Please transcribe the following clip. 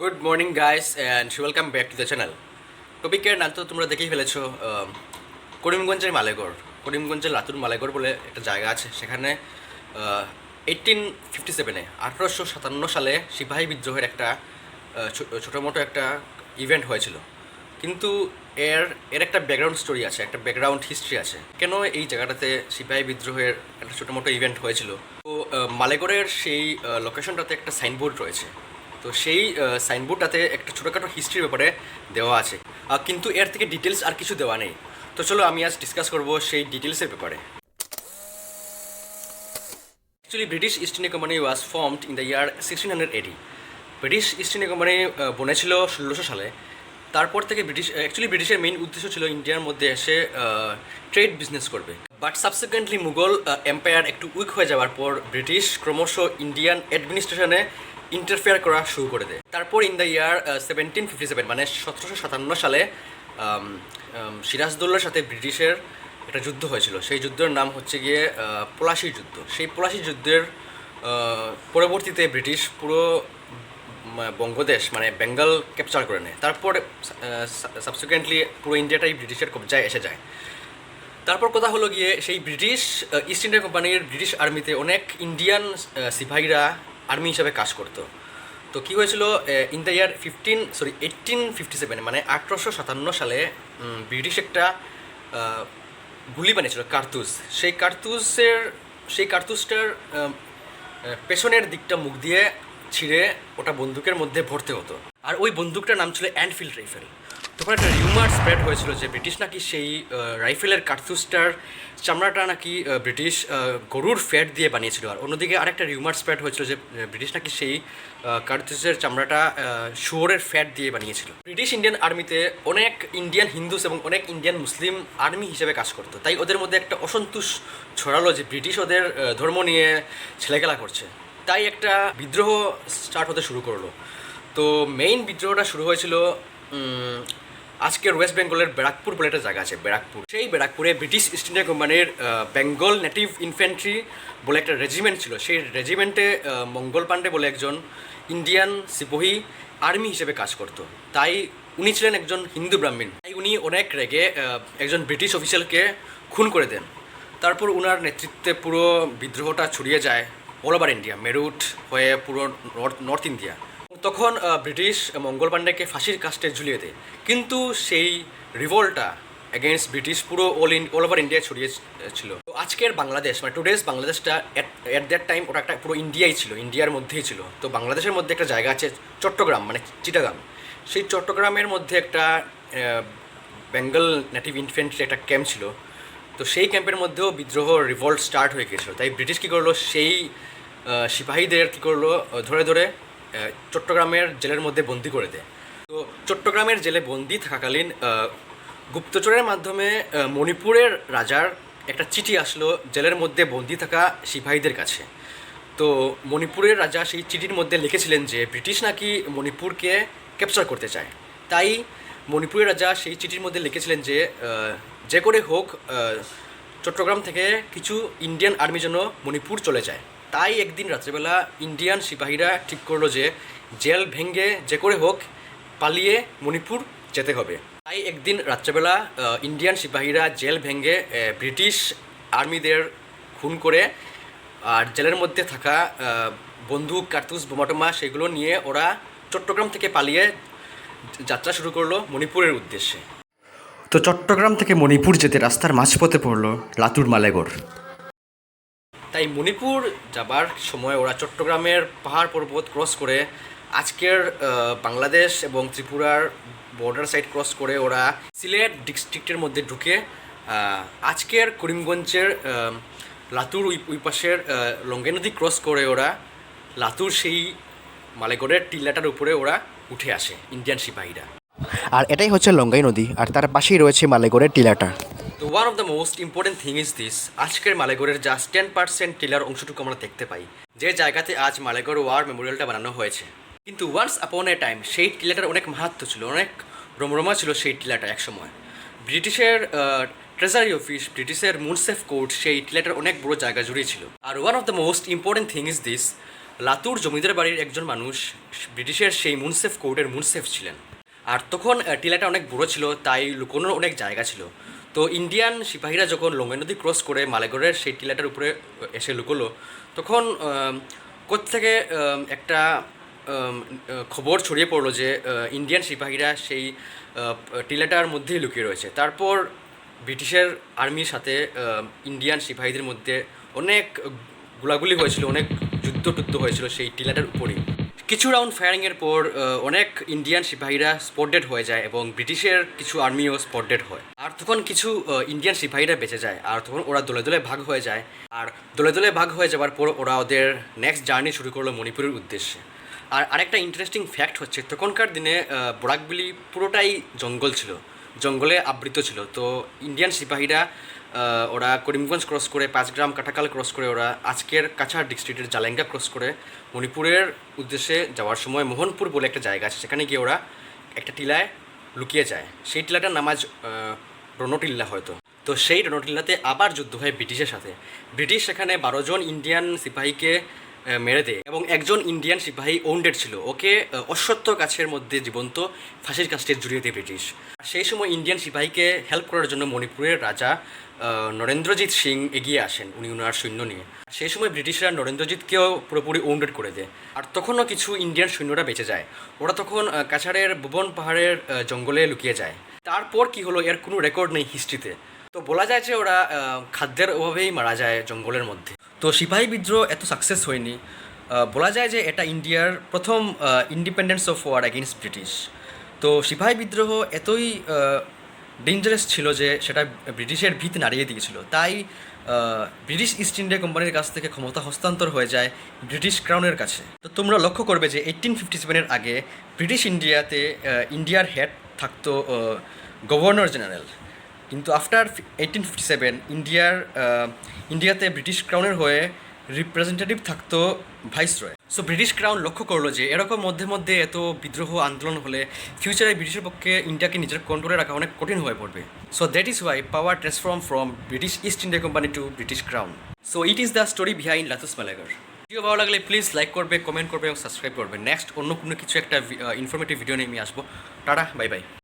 Good morning guys and welcome back to the channel. টপিকের নাম তো তোমরা দেখেই ফেলেছো। করিমগঞ্জের মালেগড়, করিমগঞ্জের লাতুর মালেগড় বলে একটা জায়গা আছে। সেখানে 1857 1857 সালে সিপাহী বিদ্রোহের একটা ছোটো মোটো একটা ইভেন্ট হয়েছিল। কিন্তু এর এর একটা ব্যাকগ্রাউন্ড স্টোরি আছে, একটা ব্যাকগ্রাউন্ড হিস্ট্রি আছে কেন এই জায়গাটাতে সিপাহী বিদ্রোহের একটা ছোটো মোটো ইভেন্ট হয়েছিল। তো মালেগড়ের সেই লোকেশনটাতে একটা সাইনবোর্ড রয়েছে। তো সেই সাইনবোর্ডটাতে একটা ছোটোখাটো হিস্ট্রির ব্যাপারে দেওয়া আছে, কিন্তু এর থেকে ডিটেলস আর কিছু দেওয়া নেই। তো চলো আমি আজ ডিসকাস করব সেই ডিটেলসের ব্যাপারে। Actually British East India company was formed in the year 1680। British East India company বনেছিল 1600 সালে। তারপর থেকে ব্রিটিশের মেইন উদ্দেশ্য ছিল ইন্ডিয়ার মধ্যে এসে ট্রেড বিজনেস করবে। বাট সাবসিকুয়েন্টলি মুঘল এম্পায়ার একটু উইক হয়ে যাওয়ার পর ব্রিটিশ ক্রমশ ইন্ডিয়ান অ্যাডমিনিস্ট্রেশনে ইন্টারফেয়ার করা শুরু করে দেয়। তারপর ইন দ্য ইয়ার 1757 মানে 1757 সালে সিরাজদৌল্লার সাথে ব্রিটিশের একটা যুদ্ধ হয়েছিল। সেই যুদ্ধের নাম হচ্ছে গিয়ে পলাশির যুদ্ধ। সেই পলাশির যুদ্ধের পরবর্তীতে ব্রিটিশ পুরো বঙ্গদেশ মানে বেঙ্গল ক্যাপচার করে নেয়। তারপর সাবসিকুয়েন্টলি পুরো ইন্ডিয়াটাই ব্রিটিশের কবজায় এসে যায়। তারপর কথা হলো গিয়ে সেই ব্রিটিশ ইস্ট ইন্ডিয়া কোম্পানির ব্রিটিশ আর্মিতে অনেক ইন্ডিয়ান সিপাহীরা আর্মি হিসাবে কাজ করতো। তো কী হয়েছিল, ইন দ্য ইয়ার 1857 মানে 1857 সালে ব্রিটিশ একটা গুলি বানিয়েছিল, কার্তুজ। সেই কার্তুজটার পেছনের দিকটা মুখ দিয়ে ছিঁড়ে ওটা বন্দুকের মধ্যে ভরতে হতো। আর ওই বন্দুকটার নাম ছিল অ্যানফিল্ড রাইফেল। তখন একটা রিউমার স্প্রেড হয়েছিল যে ব্রিটিশ নাকি সেই রাইফেলের কার্তুজটার চামড়াটা নাকি ব্রিটিশ গরুর ফ্যাট দিয়ে বানিয়েছিল। আর অন্যদিকে আরেকটা রিউমার স্প্রেড হয়েছিল যে ব্রিটিশ নাকি সেই কার্তুজের চামড়াটা শুয়োরের ফ্যাট দিয়ে বানিয়েছিল। ব্রিটিশ ইন্ডিয়ান আর্মিতে অনেক ইন্ডিয়ান হিন্দুস এবং অনেক ইন্ডিয়ান মুসলিম আর্মি হিসেবে কাজ করতো। তাই ওদের মধ্যে একটা অসন্তোষ ছড়ালো যে ব্রিটিশ ওদের ধর্ম নিয়ে ছেলেখেলা করছে। তাই একটা বিদ্রোহ স্টার্ট হতে শুরু করলো। তো মেইন বিদ্রোহটা শুরু হয়েছিল আজকের ওয়েস্ট বেঙ্গলের ব্যারাকপুর বলে একটা জায়গা আছে, ব্যারাকপুর। সেই ব্যারাকপুরে ব্রিটিশ ইস্ট ইন্ডিয়া কোম্পানির বেঙ্গল নেটিভ ইনফ্যান্ট্রি বলে একটা রেজিমেন্ট ছিল। সেই রেজিমেন্টে মঙ্গল পাণ্ডে বলে একজন ইন্ডিয়ান সিপাহী আর্মি হিসেবে কাজ করতো। তাই উনি ছিলেন একজন হিন্দু ব্রাহ্মণ। তাই উনি অনেক রেগে একজন ব্রিটিশ অফিসিয়ালকে খুন করে দেন। তারপর উনার নেতৃত্বে পুরো বিদ্রোহটা ছড়িয়ে যায় অল ওভার ইন্ডিয়া, মেরুট হয়ে পুরো নর্থ ইন্ডিয়া। তখন ব্রিটিশ মঙ্গল পাণ্ডেকে ফাঁসির কাস্টে ঝুলিয়ে দেয়। কিন্তু সেই রিভোল্টটা এগেনস্ট ব্রিটিশ পুরো অল ওভার ইন্ডিয়ায় ছড়িয়ে ছিল। তো আজকের বাংলাদেশ মানে টুডেস বাংলাদেশটা অ্যাট দ্যাট টাইম ওটা একটা পুরো ইন্ডিয়াই ছিল, ইন্ডিয়ার মধ্যেই ছিল। তো বাংলাদেশের মধ্যে একটা জায়গা আছে চট্টগ্রাম মানে চিটাগাং। সেই চট্টগ্রামের মধ্যে একটা বেঙ্গল নেটিভ ইনফ্যান্ট্রি একটা ক্যাম্প ছিল। তো সেই ক্যাম্পের মধ্যেও বিদ্রোহ রিভল্ট স্টার্ট হয়ে গিয়েছিল। তাই ব্রিটিশ কী করলো, সেই সিপাহীদের কী করলো, ধরে ধরে চট্টগ্রামের জেলের মধ্যে বন্দি করে দেয়। তো চট্টগ্রামের জেলে বন্দি থাকাকালীন গুপ্তচরের মাধ্যমে মণিপুরের রাজার একটা চিঠি আসলো জেলের মধ্যে বন্দি থাকা সিপাহীদের কাছে। তো মণিপুরের রাজা সেই চিঠির মধ্যে লিখেছিলেন যে ব্রিটিশ নাকি মণিপুরকে ক্যাপচার করতে চায়। তাই মণিপুরের রাজা সেই চিঠির মধ্যে লিখেছিলেন যে যে করে হোক চট্টগ্রাম থেকে কিছু ইন্ডিয়ান আর্মি যেন মণিপুর চলে যায়। তাই একদিন রাত্রেবেলা ইন্ডিয়ান সিপাহীরা ঠিক করলো যে জেল ভেঙে যে করে হোক পালিয়ে মণিপুর যেতে হবে। তাই একদিন রাত্রেবেলা ইন্ডিয়ান সিপাহীরা জেল ভেঙে ব্রিটিশ আর্মিদের খুন করে আর জেলের মধ্যে থাকা বন্দুক, কার্তুজ, বোমাটোমা সেগুলো নিয়ে ওরা চট্টগ্রাম থেকে পালিয়ে যাত্রা শুরু করলো মণিপুরের উদ্দেশ্যে। তো চট্টগ্রাম থেকে মণিপুর যেতে রাস্তার মাঝপথে পড়লো লাতুর মালেগড়। তাই মণিপুর যাবার সময় ওরা চট্টগ্রামের পাহাড় পর্বত ক্রস করে আজকের বাংলাদেশ এবং ত্রিপুরার বর্ডার সাইড ক্রস করে ওরা সিলেট ডিস্ট্রিক্টের মধ্যে ঢুকে আজকের করিমগঞ্জের লাতুর ওই পাশের লঙ্গা নদী ক্রস করে ওরা লাতুর সেই মালেগড়ের টিলাটার উপরে ওরা উঠে আসে ইন্ডিয়ান সিপাহীরা। আর এটাই হচ্ছে লঙ্গাই নদী, আর তার পাশেই রয়েছে মালেগড়ের টিলাটা। তো one of the most important thing is this, আজকের মালেগড়ের জাস্ট 10% টিলার অংশটুকু আমরা দেখতে পাই, যে জায়গাতে আজ মালেগড় ওয়ার মেমোরিয়ালটা বানানো হয়েছে। কিন্তু ওয়ান্স আপন এ টাইম সেই টিলাটার অনেক মাহাত্ম্য ছিল, অনেক রমরমা ছিল সেই টিলাটা একসময়। ব্রিটিশের ট্রেজারি অফিস, ব্রিটিশের মুনসেফ কোর্ট সেই টিলাটার অনেক বড় জায়গা জুড়ে ছিল। আর one of the most important thing is this, Latur জমিদার বাড়ির একজন মানুষ ব্রিটিশের সেই মুনসেফ কোর্টের মুনসেফ ছিলেন। আর তখন টিলাটা অনেক বড় ছিল, তাই লুকোনোর অনেক জায়গা ছিল। তো ইন্ডিয়ান সিপাহীরা যখন লঙ্গাই নদী ক্রস করে মালেগড়ের সেই টিলাটার উপরে এসে লুকোলো, তখন কোত্থেকে একটা খবর ছড়িয়ে পড়লো যে ইন্ডিয়ান সিপাহীরা সেই টিলাটার মধ্যেই লুকিয়ে রয়েছে। তারপর ব্রিটিশের আর্মির সাথে ইন্ডিয়ান সিপাহীদের মধ্যে অনেক গোলাগুলি হয়েছিল, অনেক যুদ্ধ টুদ্ধ হয়েছিল সেই টিলাটার উপরেই। কিছু রাউন্ড ফায়ারিংয়ের পর অনেক ইন্ডিয়ান সিপাহীরা স্পটেড হয়ে যায় এবং ব্রিটিশের কিছু আর্মিও স্পটেড হয়। আর তখন কিছু ইন্ডিয়ান সিপাহীরা বেঁচে যায়, আর তখন ওরা দলে দলে ভাগ হয়ে যায়। আর দলে দলে ভাগ হয়ে যাওয়ার পর ওরা ওদের নেক্সট জার্নি শুরু করলো মণিপুরের উদ্দেশ্যে। আর আরেকটা ইন্টারেস্টিং ফ্যাক্ট হচ্ছে, তখনকার দিনে বরাকবেলি পুরোটাই জঙ্গল ছিল, জঙ্গলে আবৃত ছিল। তো ইন্ডিয়ান সিপাহীরা ওরা করিমগঞ্জ ক্রস করে, পাঁচগ্রাম কাটাকাল ক্রস করে, ওরা আজকের কাছাড় ডিস্ট্রিক্টের জালেঙ্গা ক্রস করে মণিপুরের উদ্দেশ্যে যাওয়ার সময় মোহনপুর বলে একটা জায়গা আছে, সেখানে গিয়ে ওরা একটা টিলায় লুকিয়ে যায়। সেই টিলাটার নাম আজ রণটিল্লা হয়তো। তো সেই রণটিল্লাতে আবার যুদ্ধ হয় ব্রিটিশের সাথে। ব্রিটিশ সেখানে 12 জন ইন্ডিয়ান সিপাহীকে মেরে দেয় এবং একজন ইন্ডিয়ান সিপাহী ওন্ডেড ছিল, ওকে অশ্বত্থ গাছের মধ্যে জীবন্ত ফাঁসির কাস্টে জুড়িয়ে দেয় ব্রিটিশ। সেই সময় ইন্ডিয়ান সিপাহীকে হেল্প করার জন্য মণিপুরের রাজা নরেন্দ্রজিৎ সিং এগিয়ে আসেন ওনার সৈন্য নিয়ে। সেই সময় ব্রিটিশরা নরেন্দ্রজিৎকেও পুরোপুরি ওন্ডেড করে দেয়। আর তখনও কিছু ইন্ডিয়ান সৈন্যরা বেঁচে যায়, ওরা তখন কাছাড়ের ভুবন পাহাড়ের জঙ্গলে লুকিয়ে যায়। তারপর কি হলো এর কোনো রেকর্ড নেই হিস্ট্রিতে। তো বলা যায় যে ওরা খাদ্যের অভাবেই মারা যায় জঙ্গলের মধ্যে। তো সিপাহী বিদ্রোহ এত সাকসেস হয়নি। বলা যায় যে এটা ইন্ডিয়ার প্রথম independence of war against British. তো সিপাহী বিদ্রোহ এতই ডেঞ্জারাস ছিল যে সেটা ব্রিটিশের ভিত নাড়িয়ে দিয়েছিল। তাই ব্রিটিশ ইস্ট ইন্ডিয়া কোম্পানির কাছ থেকে ক্ষমতা হস্তান্তর হয়ে যায় ব্রিটিশ ক্রাউনের কাছে। তো তোমরা লক্ষ্য করবে যে 1857-এর আগে ব্রিটিশ ইন্ডিয়াতে ইন্ডিয়ার হেড থাকতো গভর্নর জেনারেল, কিন্তু আফটার 1857 ইন্ডিয়াতে ব্রিটিশ ক্রাউনের হয়ে রিপ্রেজেন্টেটিভ থাকতো ভাইসরয়। সো ব্রিটিশ ক্রাউন লক্ষ্য করলো যে এরকম মধ্যে মধ্যে এত বিদ্রোহ আন্দোলন হলে ফিউচারে ব্রিটিশের পক্ষে ইন্ডিয়াকে নিজের কন্ট্রোলে রাখা অনেক কঠিন হয়ে পড়বে। So that is why power transform from British East India company to British crown. So it is the story behind লাতুস মালেগড়। ভিডিও ভালো লাগলে প্লিজ লাইক করবে, কমেন্ট করবে এবং সাবস্ক্রাইব করবে। নেক্সট অন্য কোনো কিছু একটা ইনফরমেটিভ ভিডিও নিয়ে আমি আসবো। Tata, bye bye.